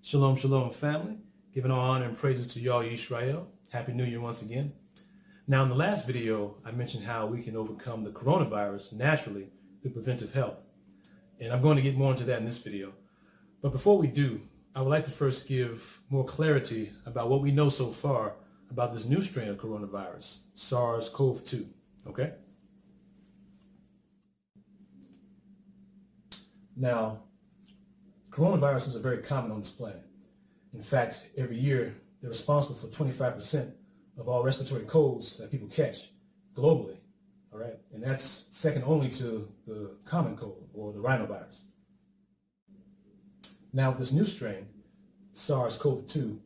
Shalom, shalom, family. Giving all honor and praises to Yah Yisrael. Happy New Year once again. Now, in the last video, I mentioned how we can overcome the coronavirus naturally through preventive health. And I'm going to get more into that in this video. But before we do, I would like to first give more clarity about what we know so far about this new strain of coronavirus, SARS-CoV-2. Okay? Now, coronaviruses are very common on this planet. In fact, every year, they're responsible for 25% of all respiratory colds that people catch globally, all right? And that's second only to the common cold or the rhinovirus. Now, with this new strain, SARS-CoV-2,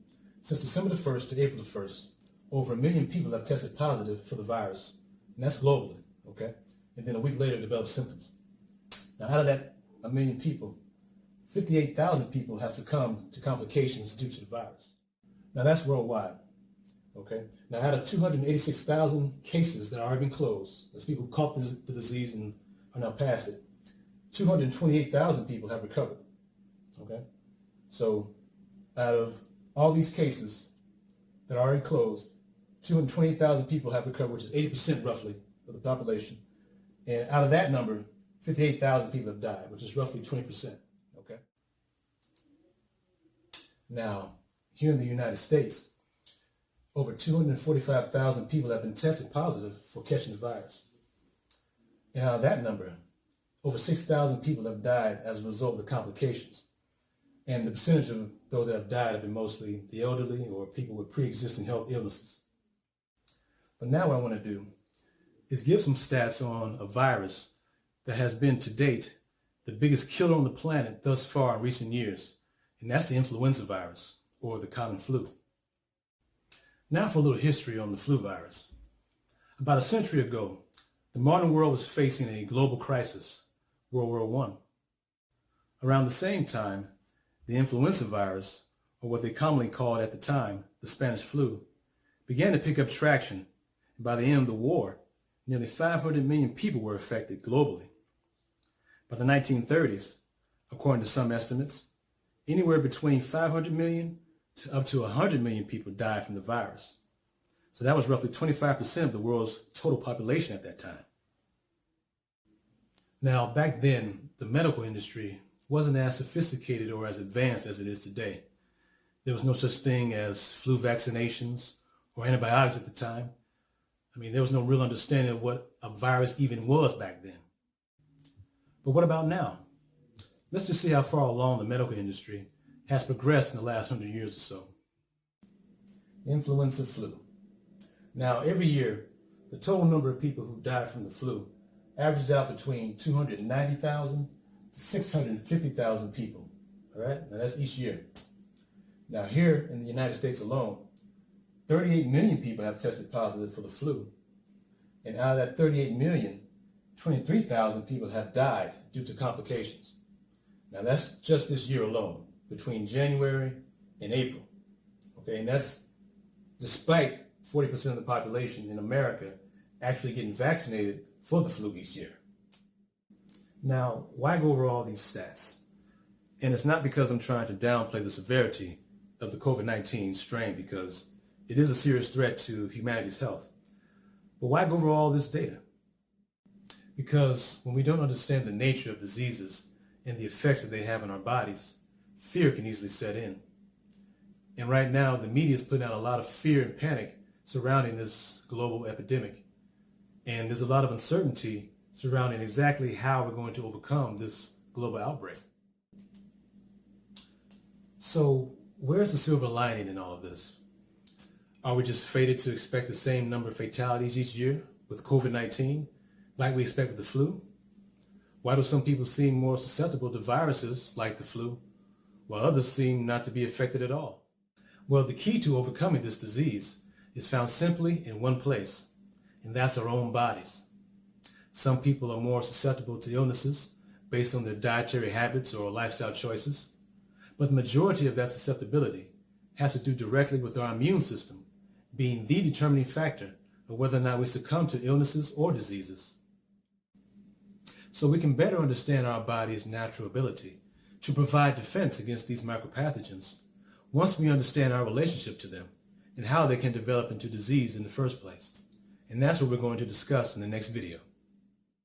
since December the 1st to April the 1st, over 1 million people have tested positive for the virus, and that's globally, okay? And then a week later, developed symptoms. Now, out of that 1 million people, 58,000 people have succumbed to complications due to the virus. Now, that's worldwide, okay? Now, out of 286,000 cases that are already been closed, that's people who caught the disease and are now past it, 228,000 people have recovered, okay? So, out of all these cases that are already closed, 228,000 people have recovered, which is 80% roughly of the population. And out of that number, 58,000 people have died, which is roughly 20%. Okay. Now, here in the United States, over 245,000 people have been tested positive for catching the virus. And out of that number, over 6,000 people have died as a result of the complications. And the percentage of those that have died have been mostly the elderly or people with pre-existing health illnesses. But now what I want to do is give some stats on a virus that has been to date the biggest killer on the planet thus far in recent years, and that's the influenza virus, or the common flu. Now for a little history on the flu virus. About a century ago, the modern world was facing a global crisis, World War I. Around the same time, the influenza virus, or what they commonly called at the time, the Spanish flu, began to pick up traction, and by the end of the war, nearly 500 million people were affected globally. By the 1930s, according to some estimates, anywhere between 500 million to up to 100 million people died from the virus. So that was roughly 25% of the world's total population at that time. Now, back then, the medical industry wasn't as sophisticated or as advanced as it is today. There was no such thing as flu vaccinations or antibiotics at the time. I mean, there was no real understanding of what a virus even was back then. But what about now? Let's just see how far along the medical industry has progressed in the last 100 years or so. Influenza flu. Now, every year, the total number of people who die from the flu averages out between 290,000 to 650,000 people. All right? Now, that's each year. Now, here in the United States alone, 38 million people have tested positive for the flu. And out of that 38 million, 23,000 people have died due to complications. Now that's just this year alone, between January and April. Okay, and that's despite 40% of the population in America actually getting vaccinated for the flu each year. Now, why go over all these stats? And it's not because I'm trying to downplay the severity of the COVID-19 strain, because it is a serious threat to humanity's health. But why go over all this data? Because when we don't understand the nature of diseases and the effects that they have on our bodies, fear can easily set in. And right now, the media is putting out a lot of fear and panic surrounding this global epidemic. And there's a lot of uncertainty surrounding exactly how we're going to overcome this global outbreak. So where's the silver lining in all of this? Are we just fated to expect the same number of fatalities each year with COVID-19 like we expect with the flu? Why do some people seem more susceptible to viruses like the flu, while others seem not to be affected at all? Well, the key to overcoming this disease is found simply in one place, and that's our own bodies. Some people are more susceptible to illnesses based on their dietary habits or lifestyle choices, but the majority of that susceptibility has to do directly with our immune system being the determining factor of whether or not we succumb to illnesses or diseases. So we can better understand our body's natural ability to provide defense against these micropathogens, once we understand our relationship to them and how they can develop into disease in the first place. And that's what we're going to discuss in the next video.